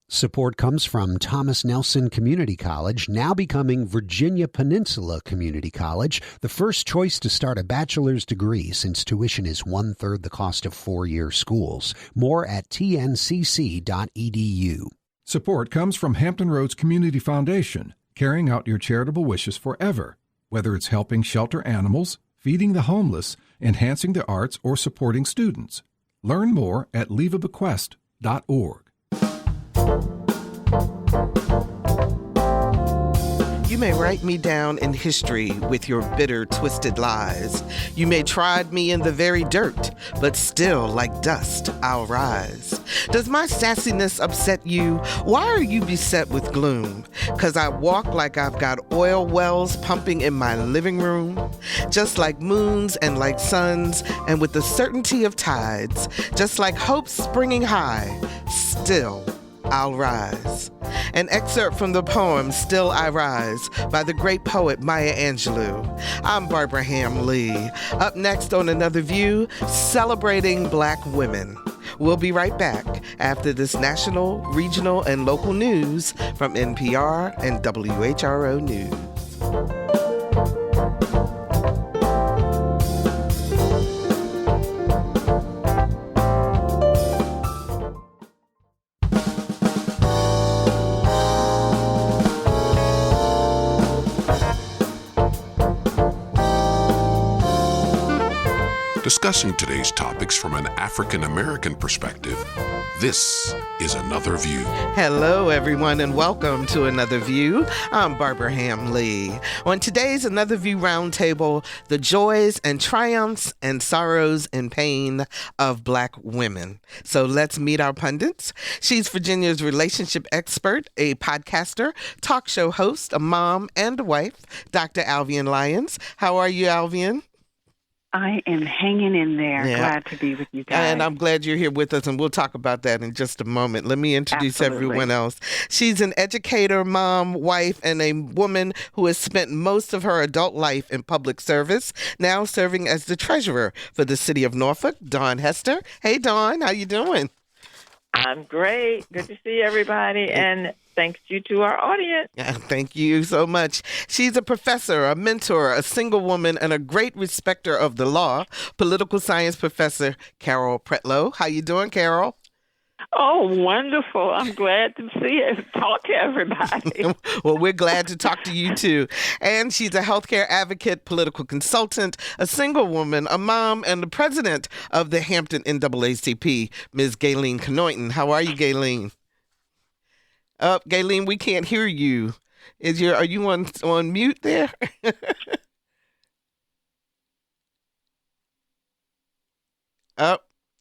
Support comes from Thomas Nelson Community College, now becoming Virginia Peninsula Community College, the first choice to start a bachelor's degree since tuition is one-third the cost of four-year schools. More at tncc.edu. Support comes from Hampton Roads Community Foundation, carrying out your charitable wishes forever. Whether it's helping shelter animals, feeding the homeless, enhancing the arts, or supporting students. Learn more at leaveabequest.org. You may write me down in history with your bitter, twisted lies. You may trod me in the very dirt, but still, like dust, I'll rise. Does my sassiness upset you? Why are you beset with gloom? 'Cause I walk like I've got oil wells pumping in my living room? Just like moons and like suns, and with the certainty of tides, just like hope springing high, still I'll rise. An excerpt from the poem Still I Rise by the great poet Maya Angelou. I'm Barbara Ham Lee. Up next on Another View, celebrating Black women. We'll be right back after this national, regional, and local news from NPR and WHRO News. Discussing today's topics from an African-American perspective, this is Another View. Hello, everyone, and welcome to Another View. I'm Barbara Ham Lee. On today's Another View Roundtable, the joys and triumphs and sorrows and pain of Black women. So let's meet our pundits. She's Virginia's relationship expert, a podcaster, talk show host, a mom, and a wife, Dr. Alvean Lyons. How are you, Alvean? I am hanging in there. Yeah. Glad to be with you guys. And I'm glad you're here with us, and we'll talk about that in just a moment. Let me introduce everyone else. She's an educator, mom, wife, and a woman who has spent most of her adult life in public service, now serving as the treasurer for the city of Norfolk, Daun Hester. Hey, Daun, how you doing? I'm great. Good to see everybody, and thanks you to our audience. Yeah, thank you so much. She's a professor, a mentor, a single woman, and a great respecter of the law. Political science professor Carol Pretlow. How you doing, Carol? Oh, wonderful. I'm glad to see it. Talk to everybody. Well, we're glad to talk to you, too. And she's a healthcare advocate, political consultant, a single woman, a mom, and the president of the Hampton NAACP, Ms. Gaylene Kanoyton. How are you, Gaylene? Gaylene, we can't hear you. Are you on mute there?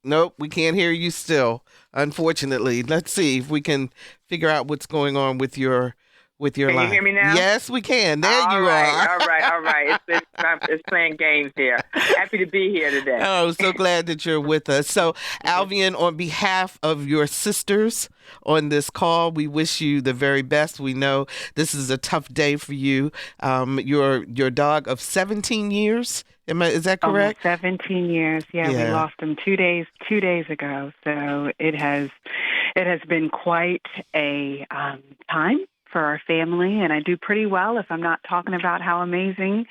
Nope, we can't hear you still, unfortunately. Let's see if we can figure out what's going on with your line. Can you hear me now? Yes, we can. There you are. are. All right. It's playing games here. Happy to be here today. Oh, so glad that you're with us. So, Alvean, on behalf of your sisters on this call, we wish you the very best. We know this is a tough day for you. Your dog of 17 years. Is that correct? 17 years. Yeah, we lost him 2 days ago. So it has been quite a time for our family, and I do pretty well if I'm not talking about how amazing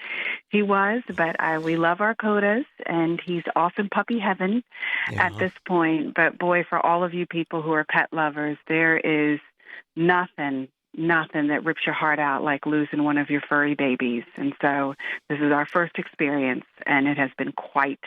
he was. But we love our Codas, and he's off in puppy heaven at this point. But boy, for all of you people who are pet lovers, there is nothing that rips your heart out like losing one of your furry babies. And so this is our first experience, and it has been quite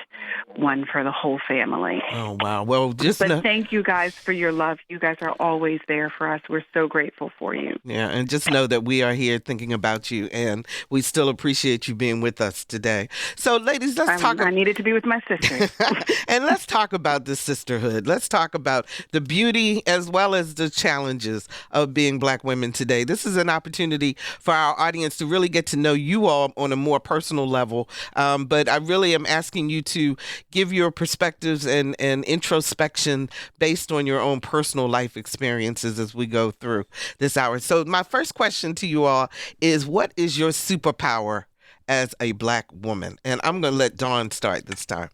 one for the whole family. Oh, wow. Well, thank you guys for your love. You guys are always there for us. We're so grateful for you. Yeah, and just know that we are here thinking about you, and we still appreciate you being with us today. So, ladies, let's talk. I needed to be with my sister. And let's talk about this sisterhood. Let's talk about the beauty as well as the challenges of being Black women today. This is an opportunity for our audience to really get to know you all on a more personal level. But I really am asking you to give your perspectives and introspection based on your own personal life experiences as we go through this hour. So my first question to you all is, what is your superpower as a Black woman? And I'm going to let Daun start this time.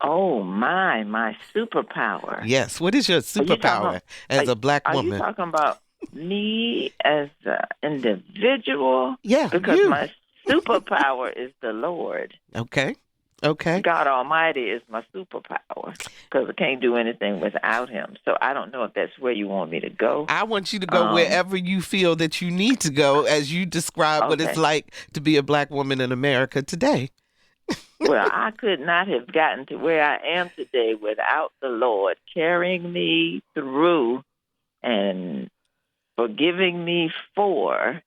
Oh, my superpower. Yes. What is your superpower as a black woman? Are you talking about me as an individual? Yeah, because you. my superpower is the Lord. Okay. God Almighty is my superpower because I can't do anything without Him. So I don't know if that's where you want me to go. I want you to go wherever you feel that you need to go as you describe what it's like to be a black woman in America today. Well, I could not have gotten to where I am today without the Lord carrying me through and forgiving me for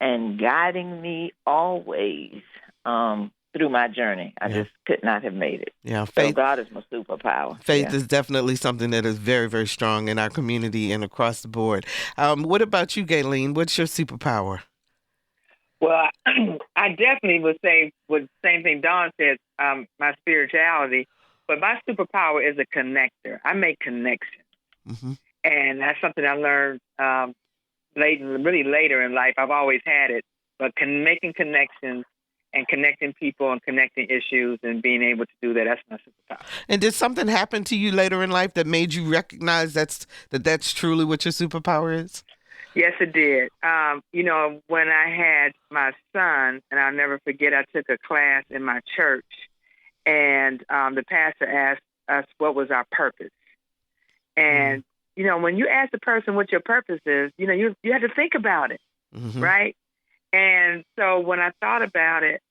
and guiding me always through my journey. I just could not have made it. Yeah, faith. So God is my superpower. Faith is definitely something that is very, very strong in our community and across the board. What about you, Gaylene? What's your superpower? Well, I definitely would say the same thing Daun said, my spirituality, but my superpower is a connector. I make connections. Mm-hmm. And that's something I learned really later in life. I've always had it, but making connections and connecting people and connecting issues and being able to do that's my superpower. And did something happen to you later in life that made you recognize that's truly what your superpower is? Yes, it did. When I had my son, and I'll never forget, I took a class in my church, and the pastor asked us what was our purpose. And, when you ask the person what your purpose is, you have to think about it, right? And so when I thought about it,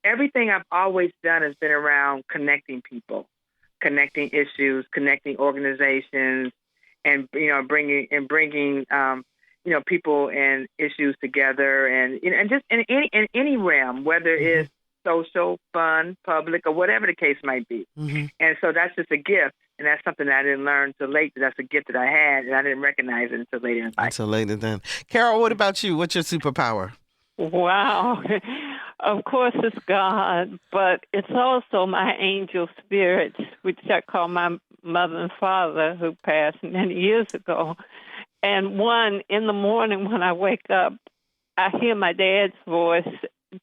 everything I've always done has been around connecting people, connecting issues, connecting organizations, and, bringing people and issues together, and just in any realm, whether it's social, fun, public, or whatever the case might be. And so that's just a gift, and that's something that I didn't learn until late. That's a gift that I had, and I didn't recognize it until later in life. Until later then. Carol, what about you? What's your superpower? Wow. Of course it's God, but it's also my angel spirits, which I call my mother and father, who passed many years ago. And in the morning when I wake up, I hear my dad's voice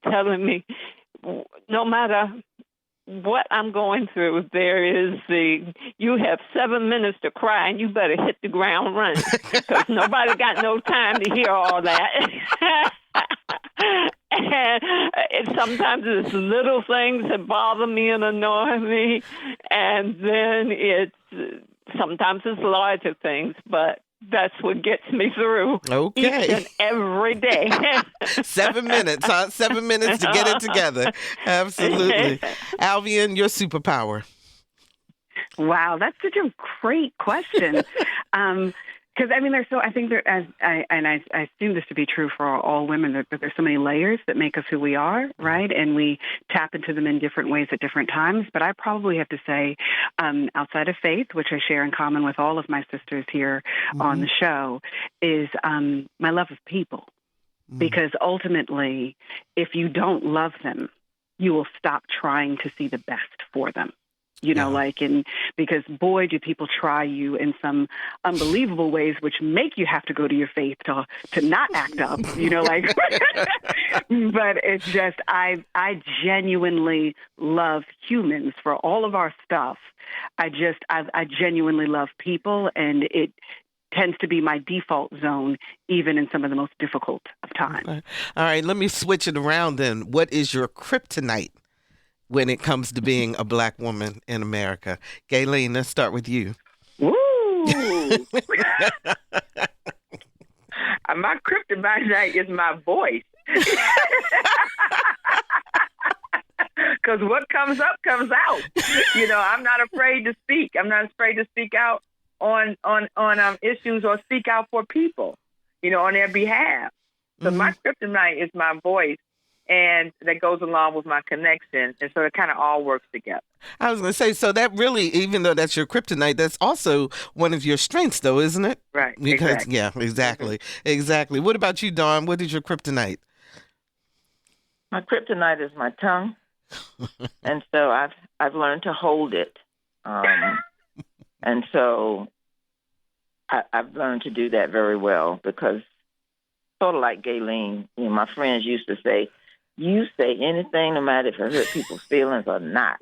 telling me, no matter what I'm going through, you have 7 minutes to cry and you better hit the ground running because nobody got no time to hear all that. And sometimes it's little things that bother me and annoy me, and then sometimes it's larger things, but that's what gets me through each and every day. 7 minutes, huh? 7 minutes to get it together. Absolutely. Alvean, your superpower. Wow, that's such a great question. Because I think I assume this to be true for all women, that there's so many layers that make us who we are, right? And we tap into them in different ways at different times. But I probably have to say, outside of faith, which I share in common with all of my sisters here on the show, is my love of people. Because ultimately, if you don't love them, you will stop trying to see the best for them. Because boy, do people try you in some unbelievable ways, which make you have to go to your faith to not act up, But it's just, I genuinely love humans for all of our stuff. I genuinely love people, and it tends to be my default zone, even in some of the most difficult of times. Okay. All right, let me switch it around then. What is your kryptonite when it comes to being a black woman in America? Gaylene, let's start with you. Woo! My kryptonite is my voice. Because what comes up comes out. I'm not afraid to speak. I'm not afraid to speak out on issues or speak out for people, on their behalf. So my kryptonite is my voice. And that goes along with my connection. And so it kind of all works together. I was going to say, so that really, even though that's your kryptonite, that's also one of your strengths, though, isn't it? Right. Because, exactly. Yeah, exactly. Exactly. What about you, Daun? What is your kryptonite? My kryptonite is my tongue. And so I've learned to hold it. And so I've learned to do that very well because sort of like Gaylene, my friends used to say, you say anything, no matter if it hurt people's feelings or not.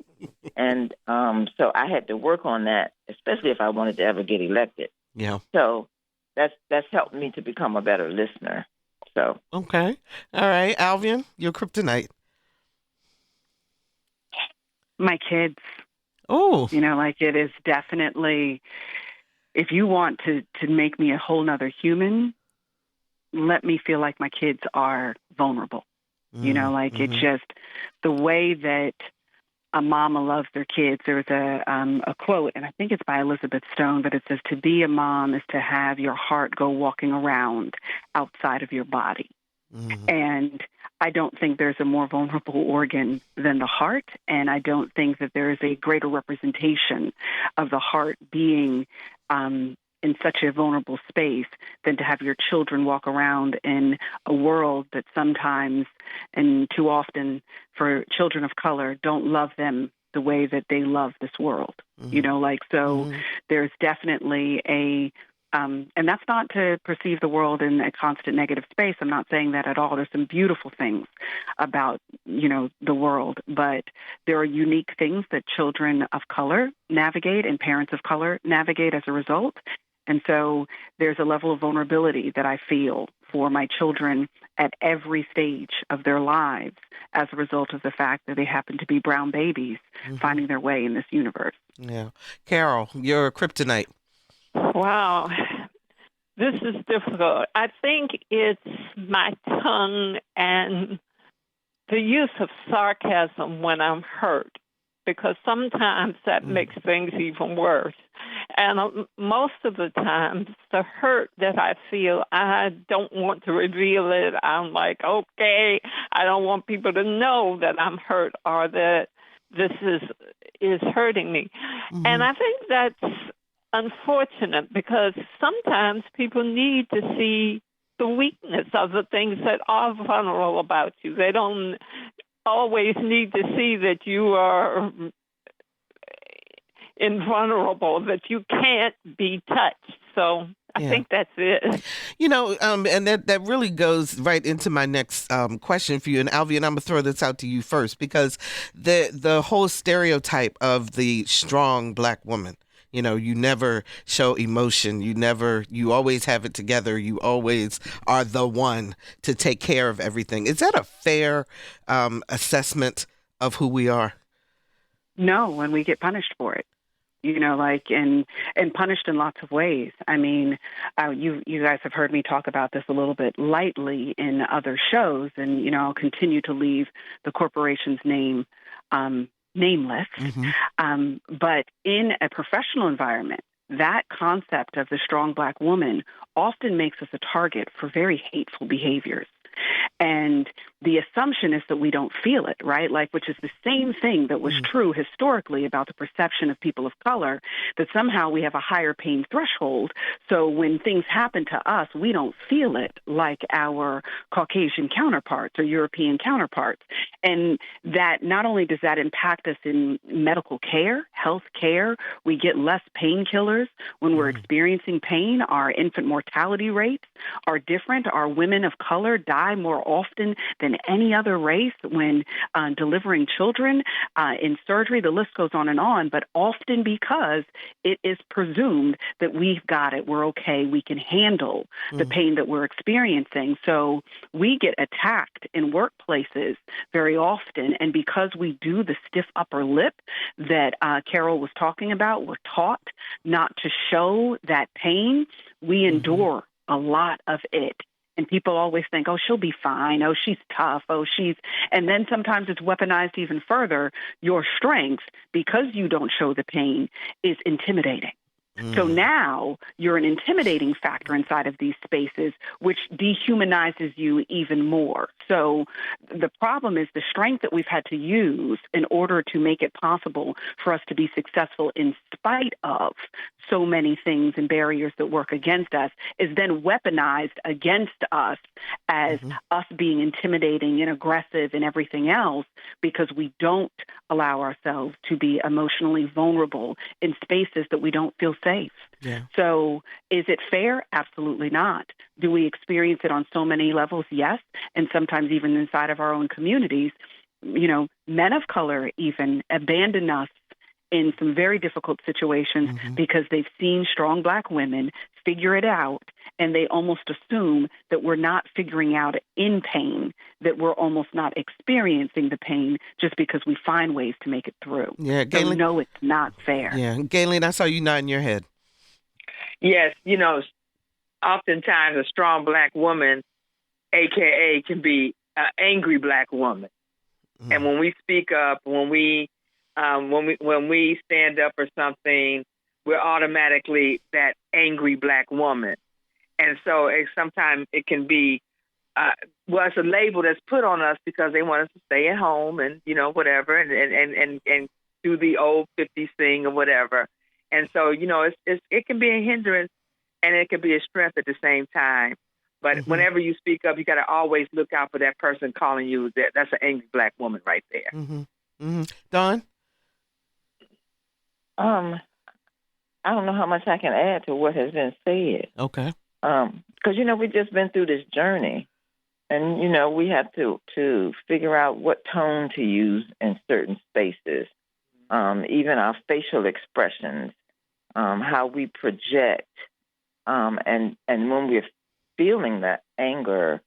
And so I had to work on that, especially if I wanted to ever get elected. Yeah. So that's helped me to become a better listener. So Okay. All right, Alvean, your kryptonite. My kids. Oh. Like it is definitely, if you want to make me a whole nother human, let me feel like my kids are vulnerable. It's just the way that a mama loves their kids. There's a quote, and I think it's by Elizabeth Stone, but it says, to be a mom is to have your heart go walking around outside of your body. And I don't think there's a more vulnerable organ than the heart, and I don't think that there is a greater representation of the heart being in such a vulnerable space than to have your children walk around in a world that sometimes and too often for children of color don't love them the way that they love this world. There's definitely a and that's not to perceive the world in a constant negative space. I'm not saying that at all. There's some beautiful things about, the world, but there are unique things that children of color navigate and parents of color navigate as a result. And so there's a level of vulnerability that I feel for my children at every stage of their lives as a result of the fact that they happen to be brown babies finding their way in this universe. Yeah. Carol, your kryptonite. Wow. This is difficult. I think it's my tongue and the use of sarcasm when I'm hurt, because sometimes that makes things even worse. And most of the time, the hurt that I feel, I don't want to reveal it. I'm like, okay, I don't want people to know that I'm hurt or that this is hurting me. And I think that's unfortunate, because sometimes people need to see the weakness of the things that are vulnerable about you. They don't always need to see that you are invulnerable, that you can't be touched. So I think that's it. And that really goes right into my next question for you. And Alvean, I'm going to throw this out to you first, because the whole stereotype of the strong Black woman, you never show emotion. You always have it together. You always are the one to take care of everything. Is that a fair assessment of who we are? No, and we get punished for it. And punished in lots of ways. I mean, you guys have heard me talk about this a little bit lightly in other shows, and, I'll continue to leave the corporation's name nameless. But in a professional environment, that concept of the strong Black woman often makes us a target for very hateful behaviors. And the assumption is that we don't feel it, right? Which is the same thing that was true historically about the perception of people of color, that somehow we have a higher pain threshold. So when things happen to us, we don't feel it like our Caucasian counterparts or European counterparts. And that not only does that impact us in medical care, health care, we get less painkillers when we're experiencing pain. Our infant mortality rates are different. Our women of color die more often than any other race when delivering children, in surgery. The list goes on, but often because it is presumed that we've got it, we're okay, we can handle the pain that we're experiencing. So we get attacked in workplaces very often, and because we do the stiff upper lip that Carol was talking about, we're taught not to show that pain. We endure a lot of it. And people always think, oh, she'll be fine. Oh, she's tough. And then sometimes it's weaponized even further. Your strength, because you don't show the pain, is intimidating. So now you're an intimidating factor inside of these spaces, which dehumanizes you even more. So the problem is the strength that we've had to use in order to make it possible for us to be successful in spite of so many things and barriers that work against us is then weaponized against us as us being intimidating and aggressive and everything else, because we don't allow ourselves to be emotionally vulnerable in spaces that we don't feel safe. Yeah. So is it fair? Absolutely not. Do we experience it on so many levels? Yes. And sometimes even inside of our own communities, men of color even abandon us in some very difficult situations because they've seen strong Black women figure it out, and they almost assume that we're not figuring out in pain, that we're almost not experiencing the pain just because we find ways to make it through. Yeah, so Gaylene, no, it's not fair. Yeah, Gaylene, I saw you nodding your head. Yes, oftentimes a strong Black woman, AKA, can be an angry Black woman. And when we speak up, when we stand up for something, we're automatically that angry Black woman. And so sometimes it can be, it's a label that's put on us because they want us to stay at home and, whatever, and do the old 50s thing or whatever. And so, it can be a hindrance and it can be a strength at the same time. But whenever you speak up, you got to always look out for that person calling you. That's an angry Black woman right there. Daun? I don't know how much I can add to what has been said. Okay. Because, we've just been through this journey. And, we have to figure out what tone to use in certain spaces, even our facial expressions, how we project. And when we're feeling that anger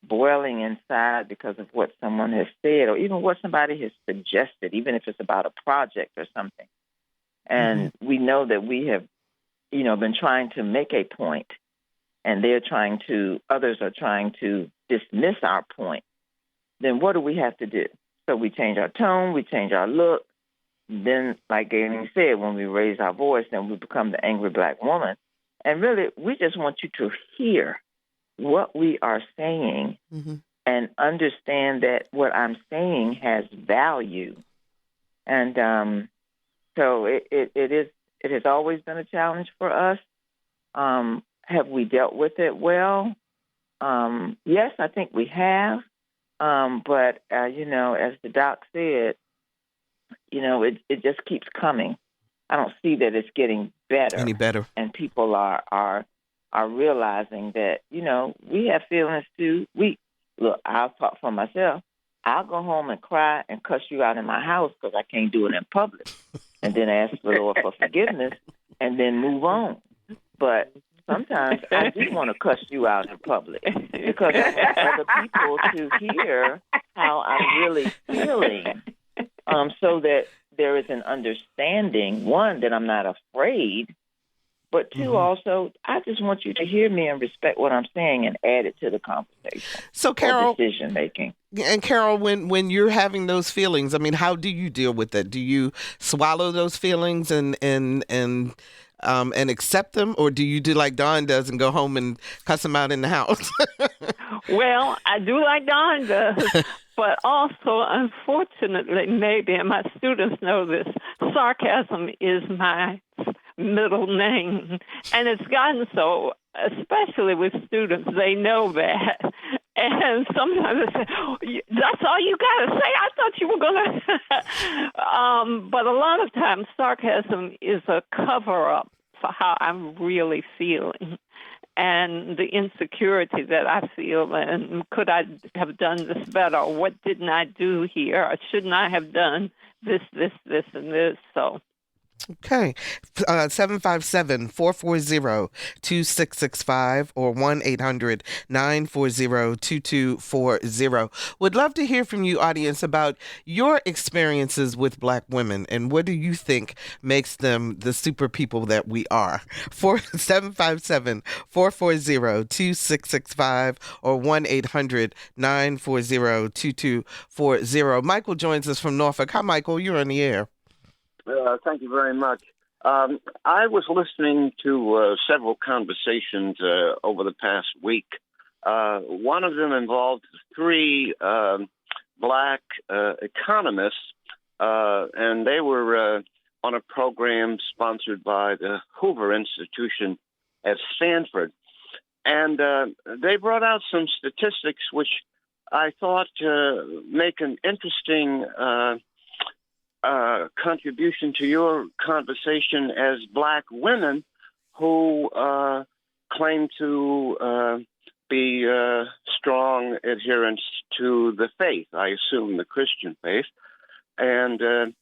boiling inside because of what someone has said or even what somebody has suggested, even if it's about a project or something. And we know that we have, been trying to make a point, and others are trying to dismiss our point. Then what do we have to do? So we change our tone, we change our look. Then, like Gaylene said, when we raise our voice, then we become the angry Black woman. And really, we just want you to hear what we are saying and understand that what I'm saying has value. And so it has always been a challenge for us. Have we dealt with it well? Yes, I think we have. But, as the doc said, it just keeps coming. I don't see that it's getting better. Any better. And people are realizing that, we have feelings too. Look, I'll talk for myself. I'll go home and cry and cuss you out in my house because I can't do it in public, and then ask the Lord for forgiveness and then move on. But sometimes I do want to cuss you out in public because I want other people to hear how I'm really feeling, so that there is an understanding, one, that I'm not afraid, but two, also, I just want you to hear me and respect what I'm saying and add it to the conversation. So, Carol, decision making. And Carol, when you're having those feelings, I mean, how do you deal with it? Do you swallow those feelings and accept them, or do you do like Daun does and go home and cuss them out in the house? Well, I do like Daun does, but also, unfortunately, maybe, and my students know this, sarcasm is my middle name. And it's gotten so, especially with students, they know that. And sometimes they say, that's all you got to say? I thought you were going to. But a lot of times, sarcasm is a cover-up for how I'm really feeling and the insecurity that I feel, and could I have done this better, or what didn't I do here, or shouldn't I have done this, and this, so. Okay. 757-440-2665 or 1-800-940-2240. Would love to hear from you, audience, about your experiences with Black women and what do you think makes them the super people that we are. 757-440-2665 or 1-800-940-2240. Michael joins us from Norfolk. Hi, Michael. You're on the air. Thank you very much. I was listening to several conversations over the past week. One of them involved three Black economists, and they were on a program sponsored by the Hoover Institution at Stanford. And they brought out some statistics which I thought make an interesting contribution to your conversation as Black women who claim to be strong adherents to the faith, I assume the Christian faith. And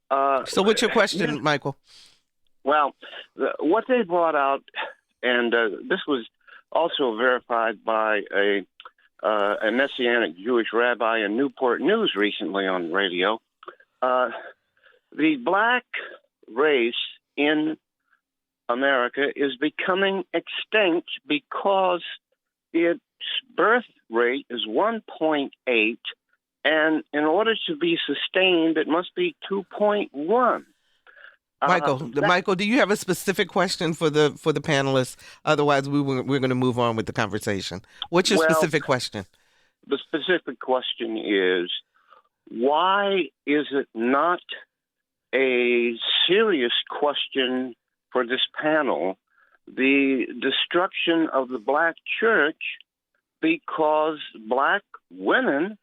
so what's your question, Michael? Well, what they brought out, and this was also verified by a Messianic Jewish rabbi in Newport News recently on radio, the Black race in America is becoming extinct because its birth rate is 1.8, and in order to be sustained, it must be 2.1. Michael, do you have a specific question for the panelists? Otherwise, we're going to move on with the conversation. What's your specific question? The specific question is, why is it not a serious question for this panel, the destruction of the Black church, because Black women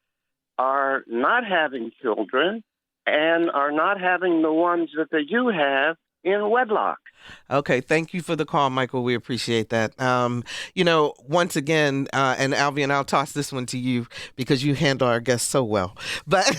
are not having children and are not having the ones that they do have in wedlock? Okay, thank you for the call, Michael. We appreciate that. Once again, and Alvean, I'll toss this one to you because you handle our guests so well. But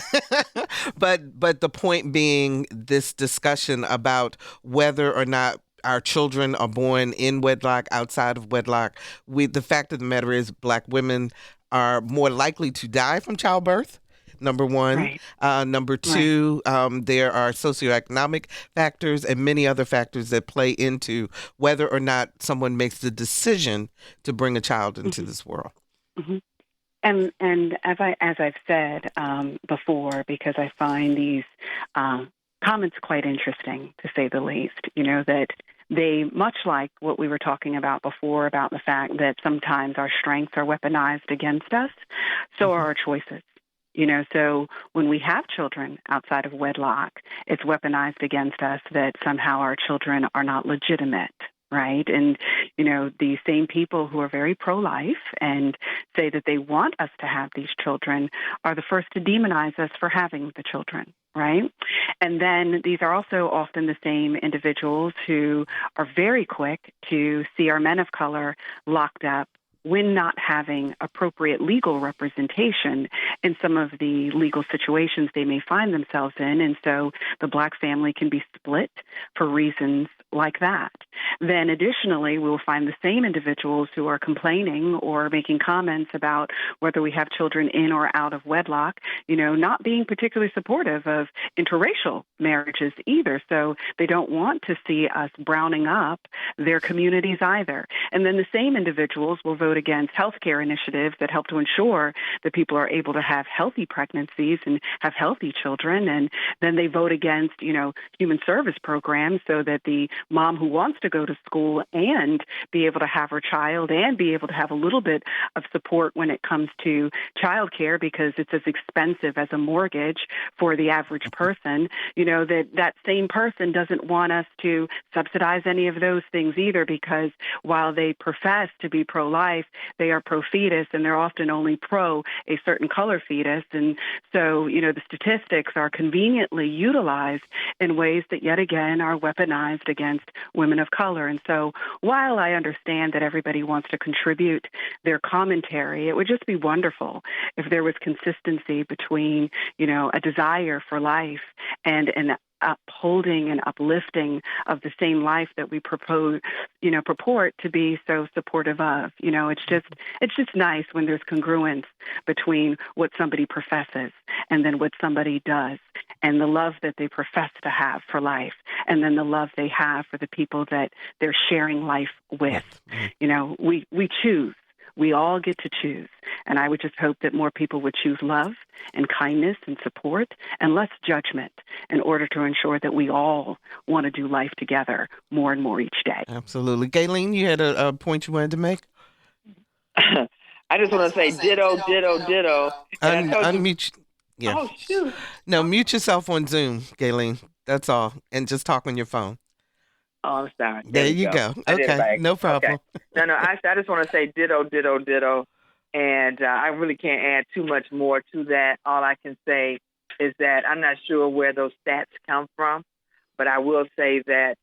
but the point being, this discussion about whether or not our children are born in wedlock, outside of wedlock, the fact of the matter is Black women are more likely to die from childbirth. Number one. Right. Number two, there are socioeconomic factors and many other factors that play into whether or not someone makes the decision to bring a child into this world. Mm-hmm. And as I've said before, because I find these comments quite interesting, to say the least, that they, much like what we were talking about before, about the fact that sometimes our strengths are weaponized against us, so are our choices. So when we have children outside of wedlock, it's weaponized against us that somehow our children are not legitimate, right? And, the same people who are very pro-life and say that they want us to have these children are the first to demonize us for having the children, right? And then these are also often the same individuals who are very quick to see our men of color locked up when not having appropriate legal representation in some of the legal situations they may find themselves in. And so the Black family can be split for reasons like that. Then additionally, we'll find the same individuals who are complaining or making comments about whether we have children in or out of wedlock, not being particularly supportive of interracial marriages either. So they don't want to see us browning up their communities either. And then the same individuals will vote against healthcare initiatives that help to ensure that people are able to have healthy pregnancies and have healthy children. And then they vote against, human service programs so that the mom who wants to go to school and be able to have her child and be able to have a little bit of support when it comes to childcare, because it's as expensive as a mortgage for the average person, that same person doesn't want us to subsidize any of those things either, because while they profess to be pro-life, they are pro-fetus, and they're often only pro a certain color fetus. And so, the statistics are conveniently utilized in ways that, yet again, are weaponized against women of color. And so while I understand that everybody wants to contribute their commentary, it would just be wonderful if there was consistency between, a desire for life and an upholding and uplifting of the same life that we purport to be so supportive of. It's just nice when there's congruence between what somebody professes and then what somebody does, and the love that they profess to have for life, and then the love they have for the people that they're sharing life with. We choose. We all get to choose. And I would just hope that more people would choose love and kindness and support and less judgment in order to ensure that we all want to do life together more and more each day. Absolutely. Gaylene, you had a point you wanted to make? I just want to say ditto, ditto, ditto. Unmute. Yeah. Oh, shoot. No, mute yourself on Zoom, Gaylene. That's all. And just talk on your phone. Oh, I'm sorry. There you go. Okay, no problem. Okay. No, I just want to say ditto, ditto, ditto. And I really can't add too much more to that. All I can say is that I'm not sure where those stats come from, but I will say that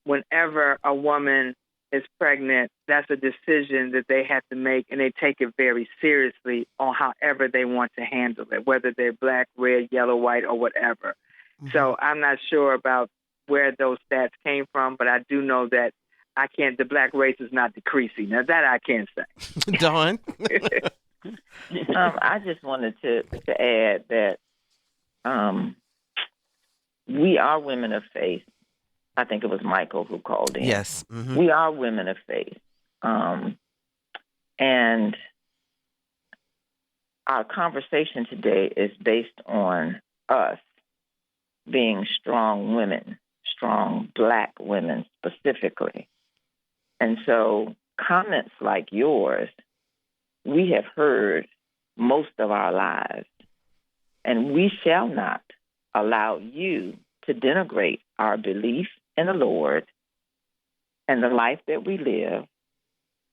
whenever a woman is pregnant, that's a decision that they have to make, and they take it very seriously on however they want to handle it, whether they're black, red, yellow, white, or whatever. Mm-hmm. So I'm not sure about where those stats came from, but I do know that the black race is not decreasing. Now that I can say. Dawn? I just wanted to add that we are women of faith. I think it was Michael who called in. Yes. Mm-hmm. We are women of faith. And our conversation today is based on us being strong women, strong black women specifically. And so comments like yours, we have heard most of our lives, and we shall not allow you to denigrate our belief in the Lord and the life that we live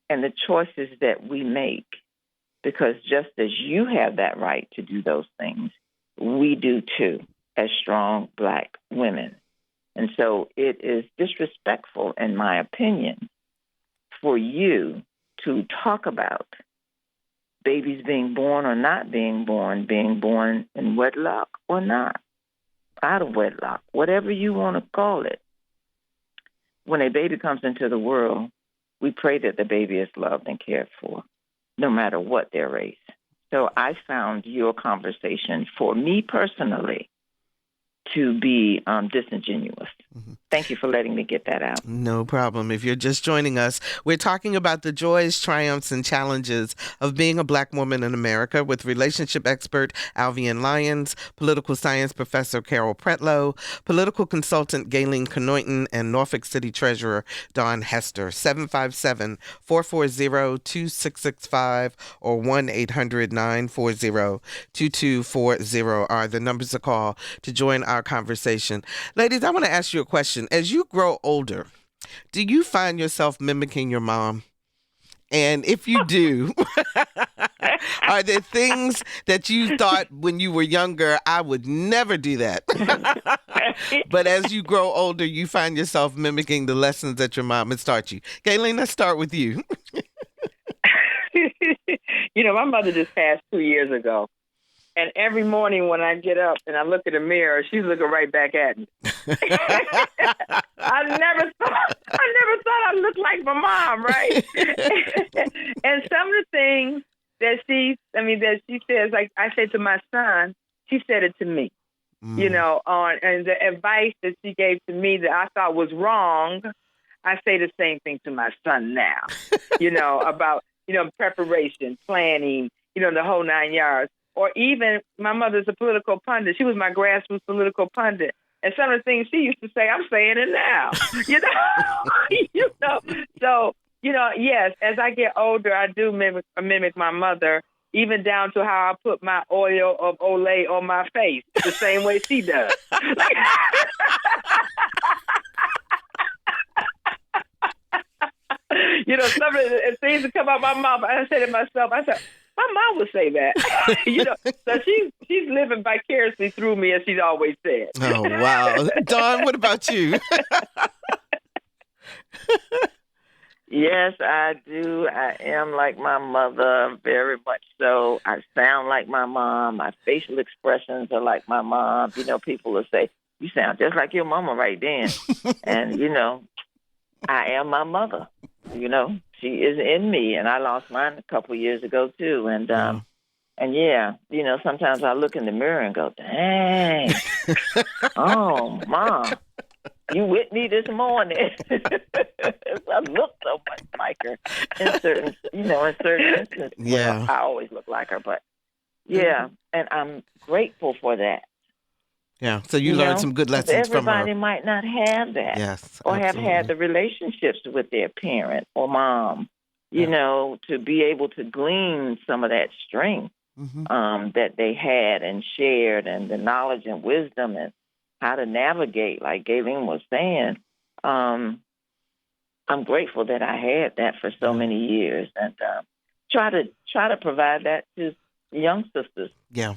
and the choices that we make, because just as you have that right to do those things, we do too, as strong black women. And so it is disrespectful, in my opinion, for you to talk about babies being born or not being born in wedlock or not, out of wedlock, whatever you want to call it. When a baby comes into the world, we pray that the baby is loved and cared for, no matter what their race. So I found your conversation, for me personally, to be disingenuous. Mm-hmm. Thank you for letting me get that out. No problem. If you're just joining us, we're talking about the joys, triumphs, and challenges of being a black woman in America with relationship expert Alvean Lyons, political science professor Carol Pretlow, political consultant Gaylene Kanoyton, and Norfolk City Treasurer Daun Hester. 757-440-2665 or 1-800-940-2240 are the numbers to call to join our conversation. Ladies, I want to ask you a question. As you grow older, do you find yourself mimicking your mom? And if you do, are there things that you thought when you were younger, I would never do that? But as you grow older, you find yourself mimicking the lessons that your mom has taught you. Gaylene, let's start with you. My mother just passed 2 years ago. And every morning when I get up and I look in the mirror, she's looking right back at me. I never thought I looked like my mom, right? And some of the things that she says, like I said to my son, she said it to me. And the advice that she gave to me that I thought was wrong, I say the same thing to my son now. About preparation, planning, the whole 9 yards. Or even my mother's a political pundit. She was my grassroots political pundit. And some of the things she used to say, I'm saying it now. So, yes, as I get older, I do mimic my mother, even down to how I put my oil of Olay on my face, the same way she does. Some of the things that come out my mouth, I say to myself, my mom would say that. So she's living vicariously through me, as she's always said. Oh, wow. Dawn, what about you? Yes, I do. I am like my mother, very much so. I sound like my mom. My facial expressions are like my mom. People will say, you sound just like your mama right then. And, I am my mother. She is in me, and I lost mine a couple of years ago too. And sometimes I look in the mirror and go, "Dang, oh, Mom, you with me this morning?" I look so much like her in certain instances. Yeah, I always look like her, but and I'm grateful for that. Yeah, so you learned some good lessons from her. Everybody might not have that. Yes, or absolutely. have had the relationships with their parent or mom, to be able to glean some of that strength that they had and shared, and the knowledge and wisdom and how to navigate, like Gaylene was saying. I'm grateful that I had that for so many years, and try to provide that to young sisters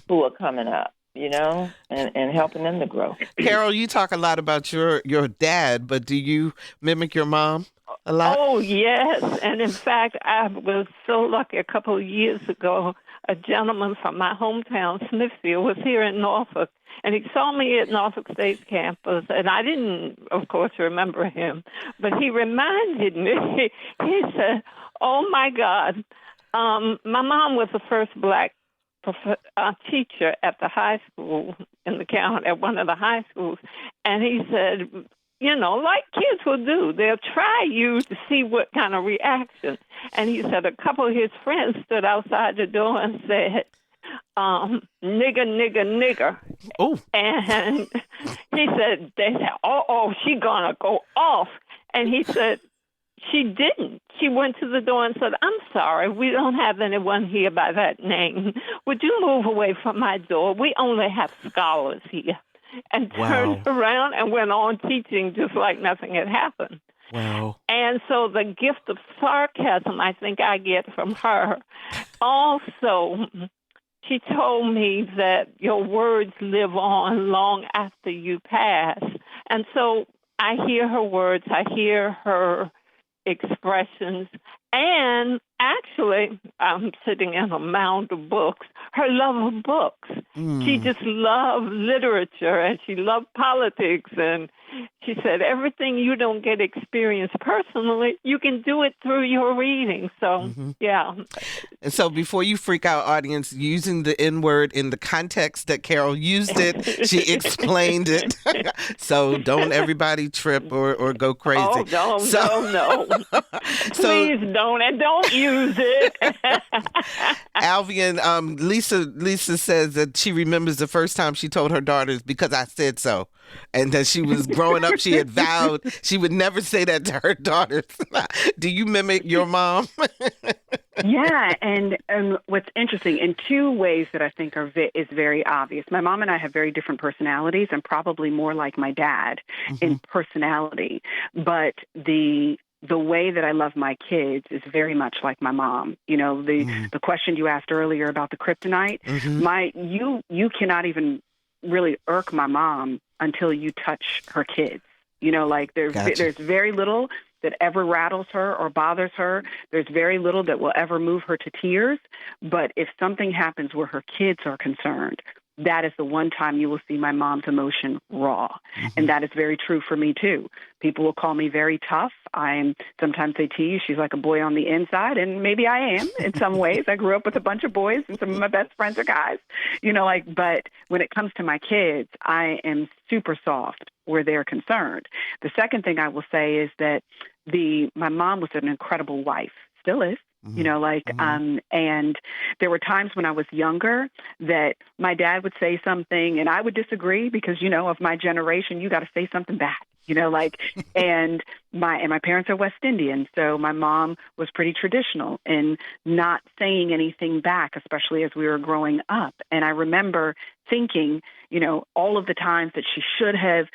who are coming up. and helping them to grow. Carol, you talk a lot about your dad, but do you mimic your mom a lot? Oh, yes. And in fact, I was so lucky a couple of years ago, a gentleman from my hometown, Smithfield, was here in Norfolk, and he saw me at Norfolk State campus, and I didn't, of course, remember him, but he reminded me, he said, oh, my God, my mom was the first black teacher at the high school in the county, at one of the high schools, and he said, like kids will do, they'll try you to see what kind of reaction. And he said a couple of his friends stood outside the door and said, nigger, nigger, nigger. Oh. And he said, they said, she gonna go off. And he said, she didn't. She went to the door and said, I'm sorry, we don't have anyone here by that name. Would you move away from my door? We only have scholars here. And turned around and went on teaching just like nothing had happened. Wow. And so the gift of sarcasm, I think I get from her. Also, she told me that your words live on long after you pass. And so I hear her words, I hear her expressions, and actually, I'm sitting in a mound of books, her love of books. She just loved literature, and she loved politics, and she said, everything you don't get experienced personally, you can do it through your reading. So, yeah. And so before you freak out, audience, using the N-word in the context that Carol used it, she explained it. So don't everybody trip or go crazy. Oh, no. Please don't, and don't use it. Alvean, Lisa says that she remembers the first time she told her daughters, because I said so. And that she was growing up, she had vowed she would never say that to her daughters. Do you mimic your mom? Yeah, and what's interesting, in two ways that I think is very obvious. My mom and I have very different personalities, and probably more like my dad in personality. But the way that I love my kids is very much like my mom. The question you asked earlier about the kryptonite, you cannot even really irk my mom until you touch her kids. There's very little that ever rattles her or bothers her. There's very little that will ever move her to tears. But if something happens where her kids are concerned, that is the one time you will see my mom's emotion raw. And that is very true for me, too. People will call me very tough. Sometimes they tease, she's like a boy on the inside, and maybe I am in some ways. I grew up with a bunch of boys, and some of my best friends are guys. But when it comes to my kids, I am super soft where they're concerned. The second thing I will say is that my mom was an incredible wife, still is. And there were times when I was younger that my dad would say something and I would disagree because, of my generation, you got to say something back, and my parents are West Indian. So my mom was pretty traditional in not saying anything back, especially as we were growing up. And I remember thinking, all of the times that she should have,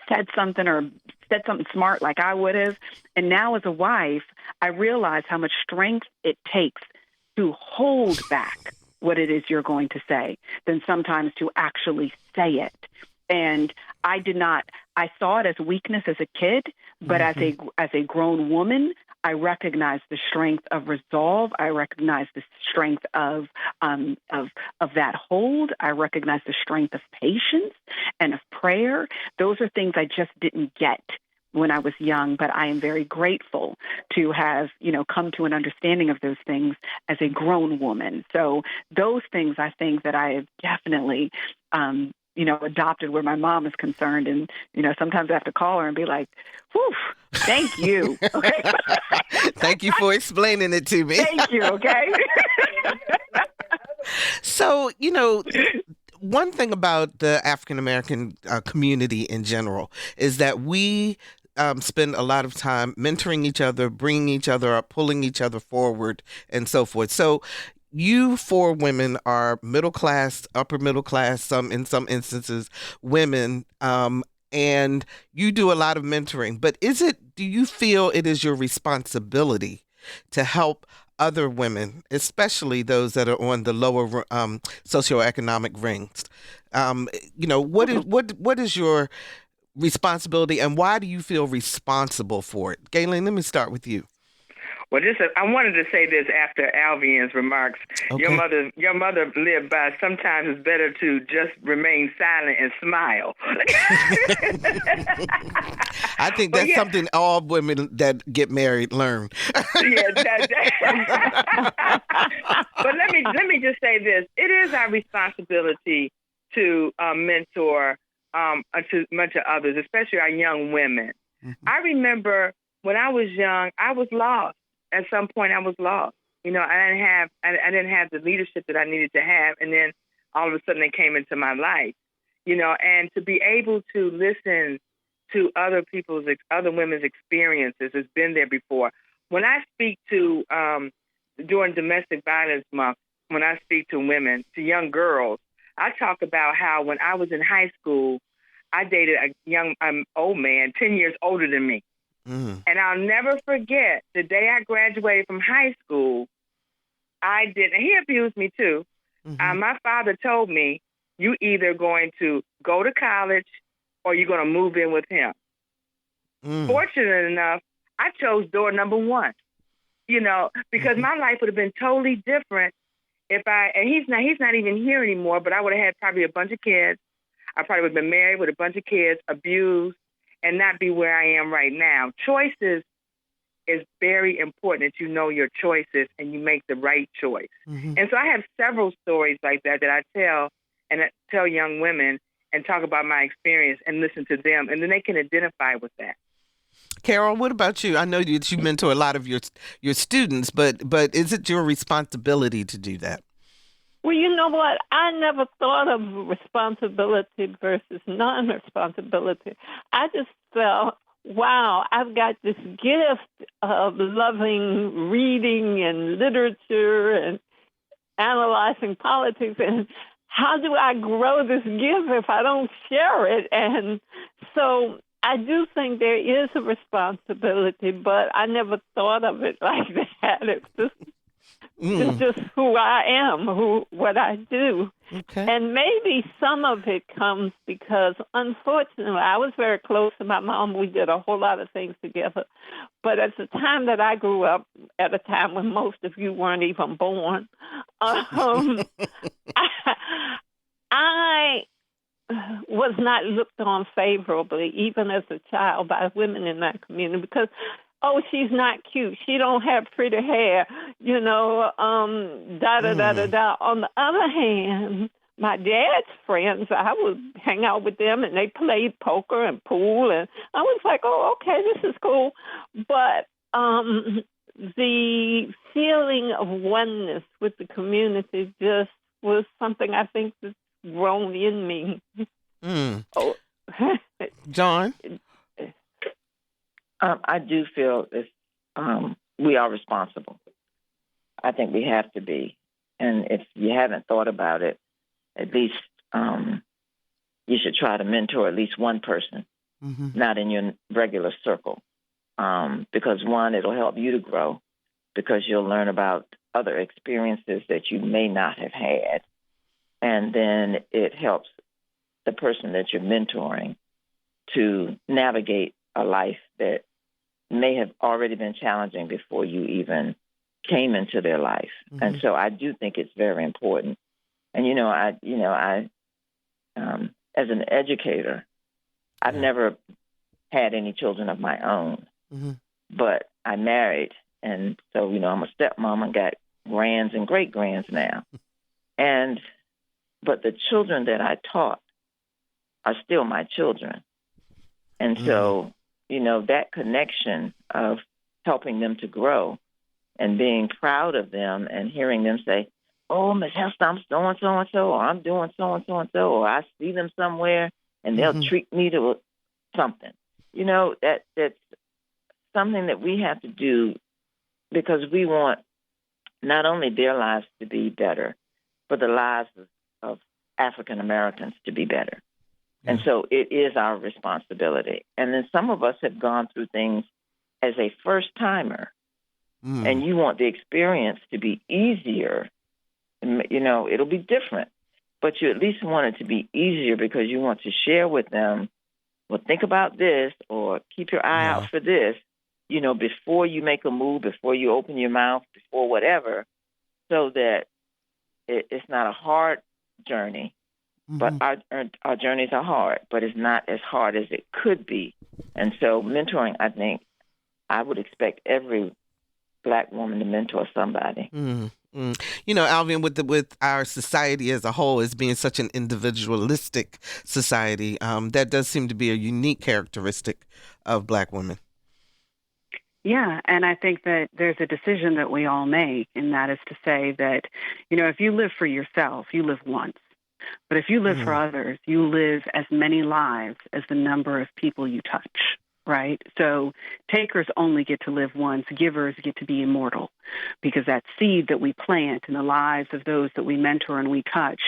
said something or said something smart like I would have. And now as a wife, I realize how much strength it takes to hold back what it is you're going to say than sometimes to actually say it. And I saw it as weakness as a kid, but as a grown woman, I recognize the strength of resolve. I recognize the strength of that hold. I recognize the strength of patience and of prayer. Those are things I just didn't get when I was young, but I am very grateful to have, come to an understanding of those things as a grown woman. So those things I think that I have definitely, adopted where my mom is concerned. And, sometimes I have to call her and be like, whew, thank you. Okay? Thank you for explaining it to me. Thank you, okay? So, one thing about the African-American community in general is that we spend a lot of time mentoring each other, bringing each other up, pulling each other forward, and so forth. So you four women are middle class, upper middle class, in some instances, women, and you do a lot of mentoring. But do you feel it is your responsibility to help other women, especially those that are on the lower socioeconomic rings. What is your responsibility, and why do you feel responsible for it? Gaylene, let me start with you. Well, I wanted to say this after Alvean's remarks. Okay. Your mother lived by, sometimes it's better to just remain silent and smile. I think that's something all women that get married learn. Yeah, but let me just say this: it is our responsibility to mentor to much of others, especially our young women. Mm-hmm. I remember when I was young, I was lost. At some point, I was lost. I didn't have the leadership that I needed to have, and then all of a sudden, they came into my life. And to be able to listen to other women's experiences has been there before. When I speak to during Domestic Violence Month, when I speak to women, to young girls, I talk about how when I was in high school, I dated a young old man, 10 years older than me. Mm. And I'll never forget the day I graduated from high school, and he abused me too. Mm-hmm. My father told me, you either going to go to college or you're going to move in with him. Mm. Fortunate enough, I chose door number one, because my life would have been totally different and he's not even here anymore, but I would have had probably a bunch of kids. I probably would have been married with a bunch of kids, abused, and not be where I am right now. Choices is very important, that you know your choices and you make the right choice. Mm-hmm. And so I have several stories like that I tell young women and talk about my experience and listen to them, and then they can identify with that. Carol, what about you? I know that you mentor a lot of your students, but is it your responsibility to do that? Well, you know what? I never thought of responsibility versus non-responsibility. I just felt, wow, I've got this gift of loving reading and literature and analyzing politics, and how do I grow this gift if I don't share it? And so I do think there is a responsibility, but I never thought of it like that. It's just who I am, what I do. Okay. And maybe some of it comes because, unfortunately, I was very close to my mom. We did a whole lot of things together. But at the time that I grew up, at a time when most of you weren't even born, I was not looked on favorably, even as a child, by women in that community because, oh, she's not cute. She don't have pretty hair, da-da-da-da-da. On the other hand, my dad's friends, I would hang out with them, and they played poker and pool, and I was like, oh, okay, this is cool. But the feeling of oneness with the community just was something I think that's grown in me. Mm. Oh. Daun? I do feel we are responsible. I think we have to be. And if you haven't thought about it, at least you should try to mentor at least one person, not in your regular circle. Because one, it'll help you to grow because you'll learn about other experiences that you may not have had. And then it helps the person that you're mentoring to navigate a life that may have already been challenging before you even came into their life. Mm-hmm. And so I do think it's very important. And, I as an educator, I've never had any children of my own, but I married. And so, I'm a stepmom and got grands and great-grands now. But the children that I taught are still my children. And so, that connection of helping them to grow and being proud of them and hearing them say, oh, Miss Hester, I'm so-and-so, or I'm doing so-and-so, or I see them somewhere and they'll treat me to something. That's something that we have to do because we want not only their lives to be better, but the lives of African Americans to be better. Yeah. And so it is our responsibility. And then some of us have gone through things as a first-timer and you want the experience to be easier, it'll be different. But you at least want it to be easier because you want to share with them, well, think about this or keep your eye out for this, before you make a move, before you open your mouth, before whatever, so that it's not a hard journey. But our journeys are hard, but it's not as hard as it could be. And so mentoring, I think, I would expect every Black woman to mentor somebody. Alvean, with our society as a whole as being such an individualistic society, that does seem to be a unique characteristic of Black women. Yeah, and I think that there's a decision that we all make, and that is to say that, if you live for yourself, you live once. But if you live for others, you live as many lives as the number of people you touch, right? So takers only get to live once. Givers get to be immortal, because that seed that we plant in the lives of those that we mentor and we touch,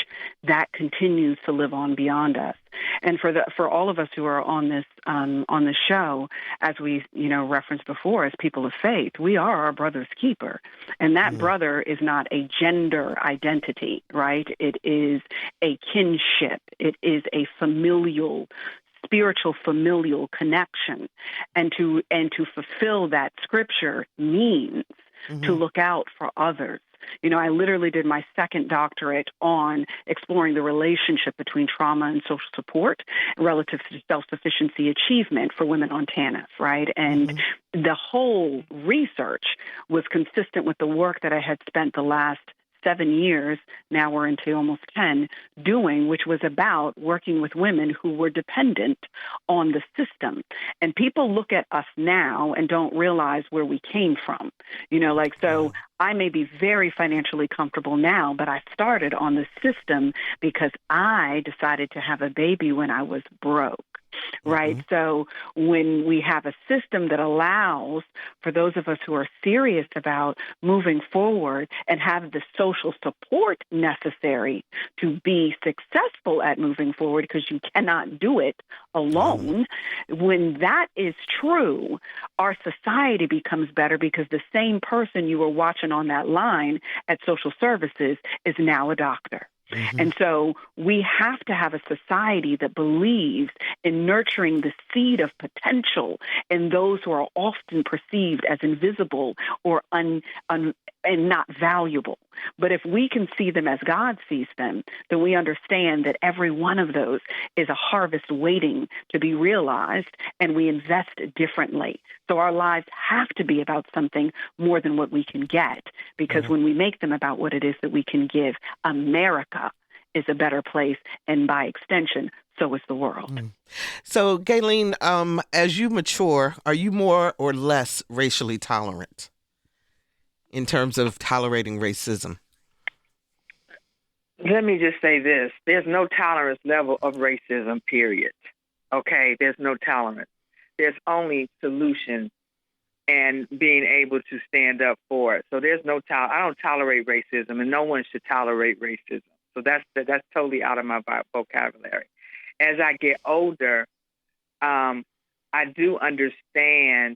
that continues to live on beyond us. And for all of us who are on this show, as we referenced before, as people of faith, we are our brother's keeper, and that brother is not a gender identity, right? It is a kinship. It is a spiritual familial connection, and to fulfill that scripture means to look out for others. I literally did my second doctorate on exploring the relationship between trauma and social support relative to self-sufficiency achievement for women on TANF, right? And the whole research was consistent with the work that I had spent the last 7 years, now we're into almost 10, doing, which was about working with women who were dependent on the system. And people look at us now and don't realize where we came from. So I may be very financially comfortable now, but I started on the system because I decided to have a baby when I was broke. Right. So when we have a system that allows for those of us who are serious about moving forward and have the social support necessary to be successful at moving forward, because you cannot do it alone, when that is true, our society becomes better, because the same person you were watching on that line at social services is now a doctor. And so we have to have a society that believes in nurturing the seed of potential in those who are often perceived as invisible or and not valuable. But if we can see them as God sees them, then we understand that every one of those is a harvest waiting to be realized, and we invest differently. So our lives have to be about something more than what we can get, because when we make them about what it is that we can give, America is a better place, and by extension, so is the world. So, Gaylene, as you mature, are you more or less racially tolerant in terms of tolerating racism? Let me just say this. There's no tolerance level of racism, period. Okay? There's no tolerance. There's only solution and being able to stand up for it. So there's no I don't tolerate racism, and no one should tolerate racism. So that's totally out of my vocabulary. As I get older, I do understand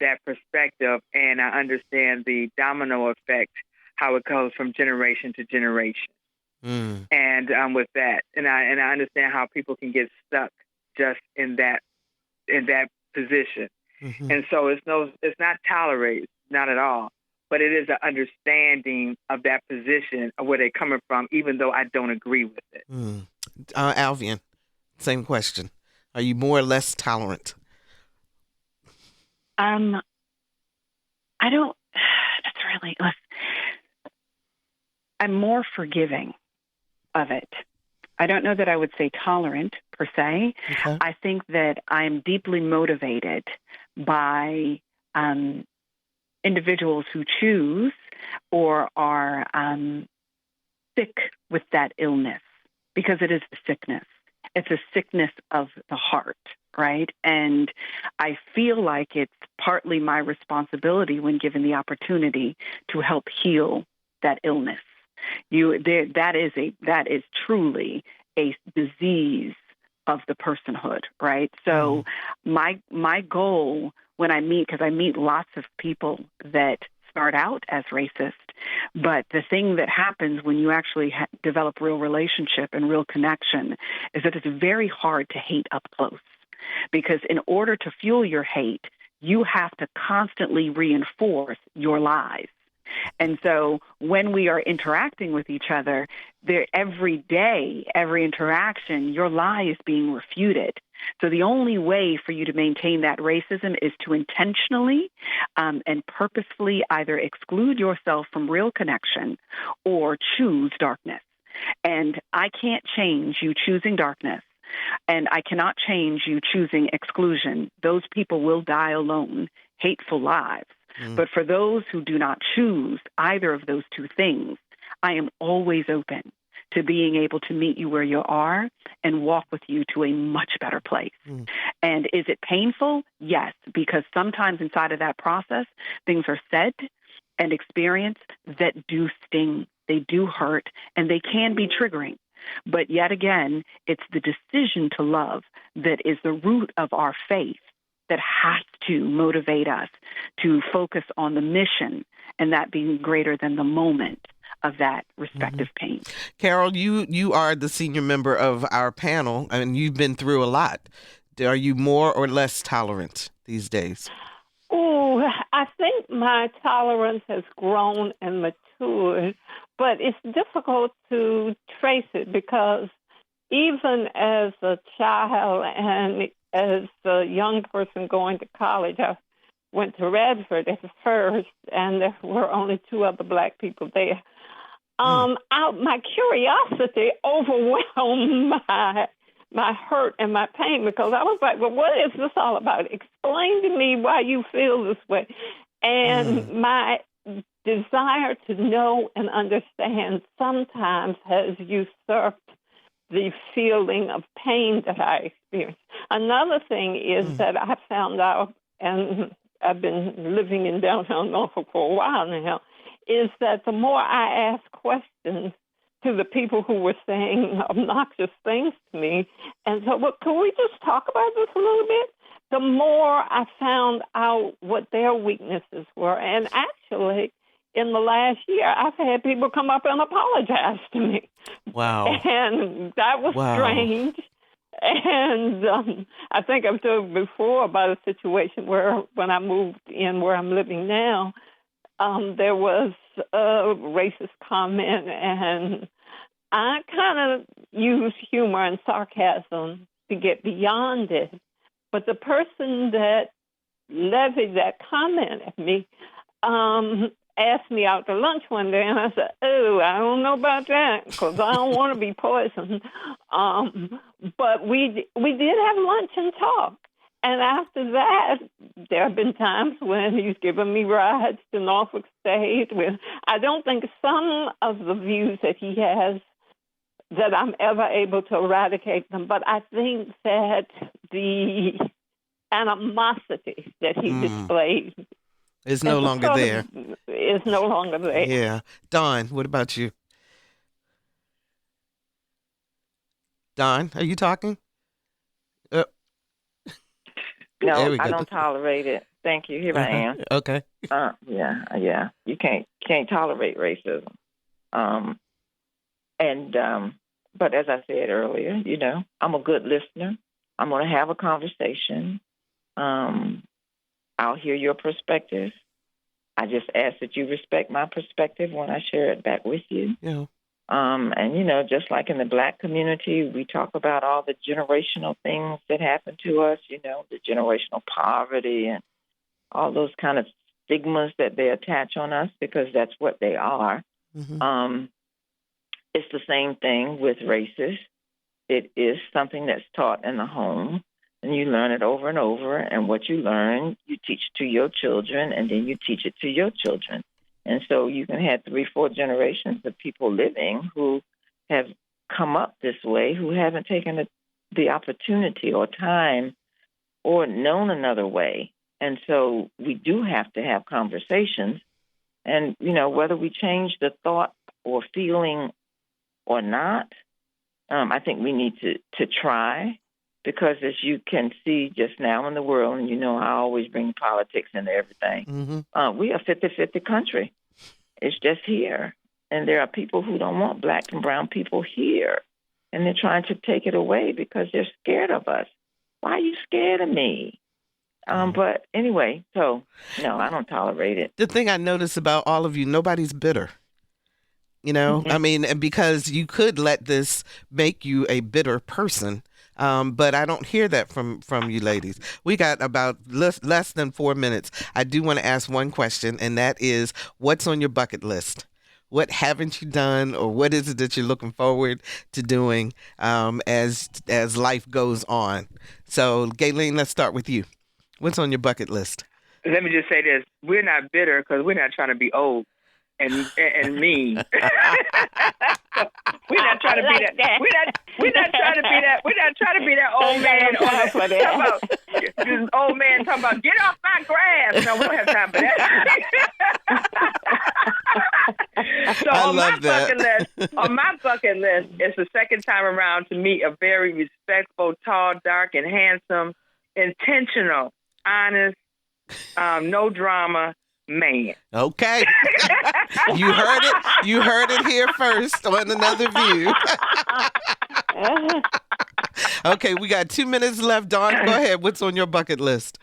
that perspective, and I understand the domino effect, how it goes from generation to generation. And with that, and I understand how people can get stuck just in that position. And so it's not tolerated, not at all, but it is an understanding of that position of where they're coming from, even though I don't agree with it. Alvean, same question. Are you more or less tolerant? I don't. That's really. I'm more forgiving of it. I don't know that I would say tolerant per se. Okay. I think that I'm deeply motivated by individuals who choose or are sick with that illness, because it is a sickness. It's a sickness of the heart, right? And I feel like it's partly my responsibility, when given the opportunity, to help heal that illness. That is truly a disease of the personhood, right? So my goal when I meet, because I meet lots of people that start out as racist, but the thing that happens when you actually develop real relationship and real connection is that it's very hard to hate up close, because in order to fuel your hate, you have to constantly reinforce your lies. And so when we are interacting with each other, every day, every interaction, your lie is being refuted. So the only way for you to maintain that racism is to intentionally and purposefully either exclude yourself from real connection or choose darkness. And I can't change you choosing darkness, and I cannot change you choosing exclusion. Those people will die alone, hateful lives. But for those who do not choose either of those two things, I am always open to being able to meet you where you are and walk with you to a much better place. And is it painful? Yes, because sometimes inside of that process, things are said and experienced that do sting, they do hurt, and they can be triggering. But yet again, it's the decision to love that is the root of our faith that has to motivate us to focus on the mission, and that being greater than the moment of that respective pain. Carol, you are the senior member of our panel, and you've been through a lot. Are you more or less tolerant these days? Oh, I think my tolerance has grown and matured, but it's difficult to trace it because even as a child and as a young person going to college, I went to Radford at first, and there were only 2 other Black people there. My curiosity overwhelmed my hurt and my pain, because I was like, well, what is this all about? Explain to me why you feel this way. And my desire to know and understand sometimes has usurped the feeling of pain that I experience. Another thing is that I found out, and I've been living in downtown Norfolk for a while now, is that the more I ask questions to the people who were saying obnoxious things to me, and so, well, can we just talk about this a little bit? The more I found out what their weaknesses were. And actually, in the last year, I've had people come up and apologize to me. Wow. And that was strange. And I think I've told before about a situation where when I moved in where I'm living now, there was a racist comment, and I kind of use humor and sarcasm to get beyond it. But the person that levied that comment at me asked me out to lunch one day, and I said, oh, I don't know about that, because I don't want to be poisoned. But we did have lunch and talk. And after that, there have been times when he's given me rides to Norfolk State. I don't think some of the views that he has that I'm ever able to eradicate them, but I think that the animosity that he displayed is no longer there. Is no longer there. Yeah. Daun, what about you? Daun, are you talking? No, I don't tolerate it. Thank you. Here I am. Okay. Yeah. You can't tolerate racism. But as I said earlier, I'm a good listener. I'm going to have a conversation. I'll hear your perspective. I just ask that you respect my perspective when I share it back with you. Yeah. And, just like in the Black community, we talk about all the generational things that happen to us, the generational poverty and all those kind of stigmas that they attach on us, because that's what they are. It's the same thing with races. It is something that's taught in the home, and you learn it over and over. And what you learn, you teach to your children, and then you teach it to your children. And so you can have 3, 4 generations of people living who have come up this way, who haven't taken the opportunity or time or known another way. And so we do have to have conversations. And, whether we change the thought or feeling or not, I think we need to try, because as you can see just now in the world, and I always bring politics into everything, we are a 50-50 country. It's just here. And there are people who don't want black and brown people here. And they're trying to take it away because they're scared of us. Why are you scared of me? But anyway, so, no, I don't tolerate it. The thing I notice about all of you, nobody's bitter. I mean, because you could let this make you a bitter person. But I don't hear that from you ladies. We got about less than 4 minutes. I do want to ask one question, and that is, what's on your bucket list? What haven't you done, or what is it that you're looking forward to doing as life goes on? So, Gaylene, let's start with you. What's on your bucket list? Let me just say this. We're not bitter because we're not trying to be old and mean. We're not trying to be that. We're not trying to be that. We're not trying to be that old man. This old man talking about, get off my grass. No, we don't have time for that. So on my bucket list, it's the second time around to meet a very respectful, tall, dark, and handsome, intentional, honest, no drama man. Okay. You heard it here first on Another View. Okay, we got 2 minutes left. Dawn, go ahead. What's on your bucket list?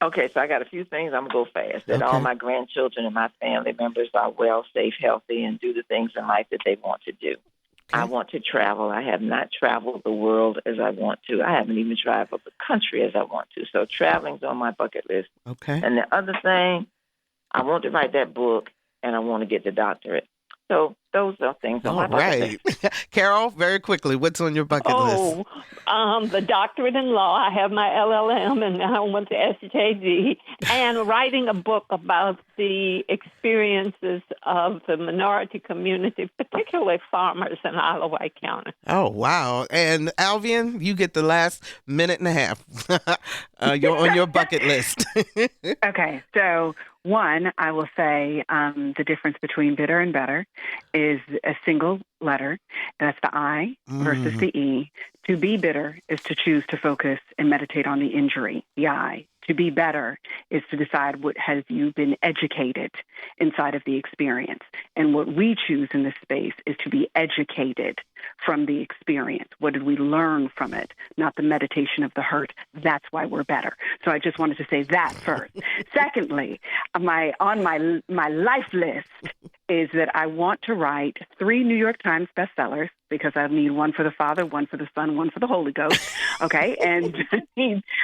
Okay, so I got a few things. I'm going to go fast. That all my grandchildren and my family members are well, safe, healthy, and do the things in life that they want to do. Okay. I want to travel. I have not traveled the world as I want to. I haven't even traveled the country as I want to. So traveling's on my bucket list. Okay. And the other thing, I want to write that book, and I want to get the doctorate. So those are things on my bucket list. Carol, very quickly, what's on your bucket list? The doctorate in law. I have my LLM, and now I went to SJD, and writing a book about the experiences of the minority community, particularly farmers in Isle of Wight County. Oh, wow. And Alvean, you get the last minute and a half. You're on your bucket list. Okay, so one, I will say the difference between bitter and better is a single letter. That's the I versus the E. To be bitter is to choose to focus and meditate on the injury, the I. To be better is to decide what has you been educated inside of the experience. And what we choose in this space is to be educated from the experience. What did we learn from it? Not the meditation of the hurt. That's why we're better. So I just wanted to say that first. Secondly, on my life list is that I want to write 3 New York Times bestsellers, because I need one for the Father, one for the Son, one for the Holy Ghost. Okay. And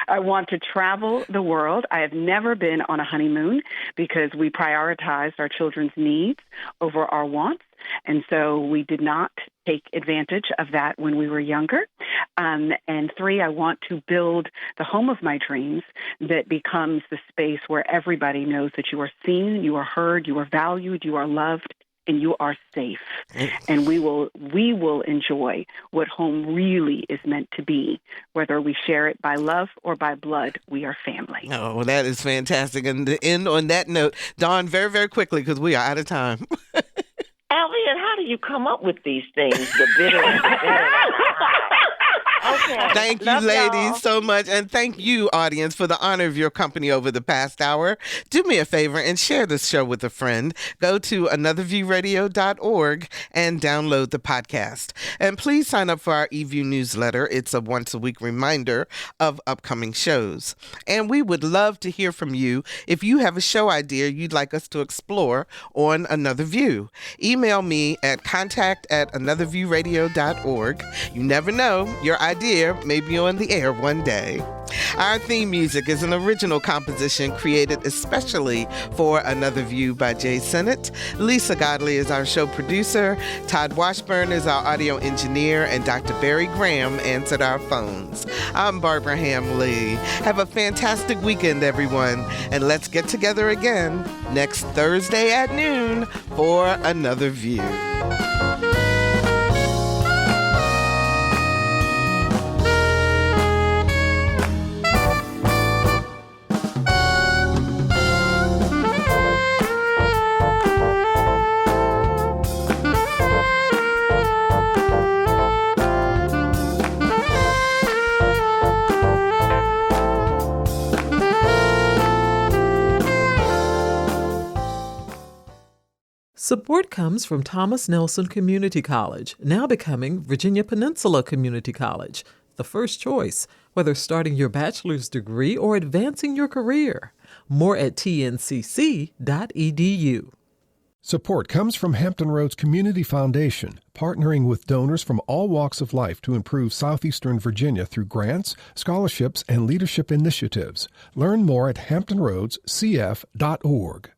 I want to travel the world. I have never been on a honeymoon because we prioritized our children's needs over our wants. And so we did not take advantage of that when we were younger. And 3, I want to build the home of my dreams that becomes the space where everybody knows that you are seen, you are heard, you are valued, you are loved, and you are safe. And we will enjoy what home really is meant to be. Whether we share it by love or by blood, we are family. Oh, that is fantastic. And to end on that note, Dawn, very, very quickly, because we are out of time. Alvean, how do you come up with these things? The bitter and the better. Okay. Thank you, ladies, so much. And thank you, audience, for the honor of your company over the past hour. Do me a favor and share this show with a friend. Go to anotherviewradio.org and download the podcast. And please sign up for our eView newsletter. It's a once-a-week reminder of upcoming shows. And we would love to hear from you if you have a show idea you'd like us to explore on Another View. Email me at contact@anotherviewradio.org. You never know, your idea may be on the air one day. Our theme music is an original composition created especially for Another View by Jay Sennett. Lisa Godley is our show producer. Todd Washburn is our audio engineer, and Dr. Barry Graham answered our phones. I'm Barbara Hamley. Have a fantastic weekend, everyone, and let's get together again next Thursday at noon for Another View. Support comes from Thomas Nelson Community College, now becoming Virginia Peninsula Community College, the first choice, whether starting your bachelor's degree or advancing your career. More at tncc.edu. Support comes from Hampton Roads Community Foundation, partnering with donors from all walks of life to improve southeastern Virginia through grants, scholarships, and leadership initiatives. Learn more at hamptonroadscf.org.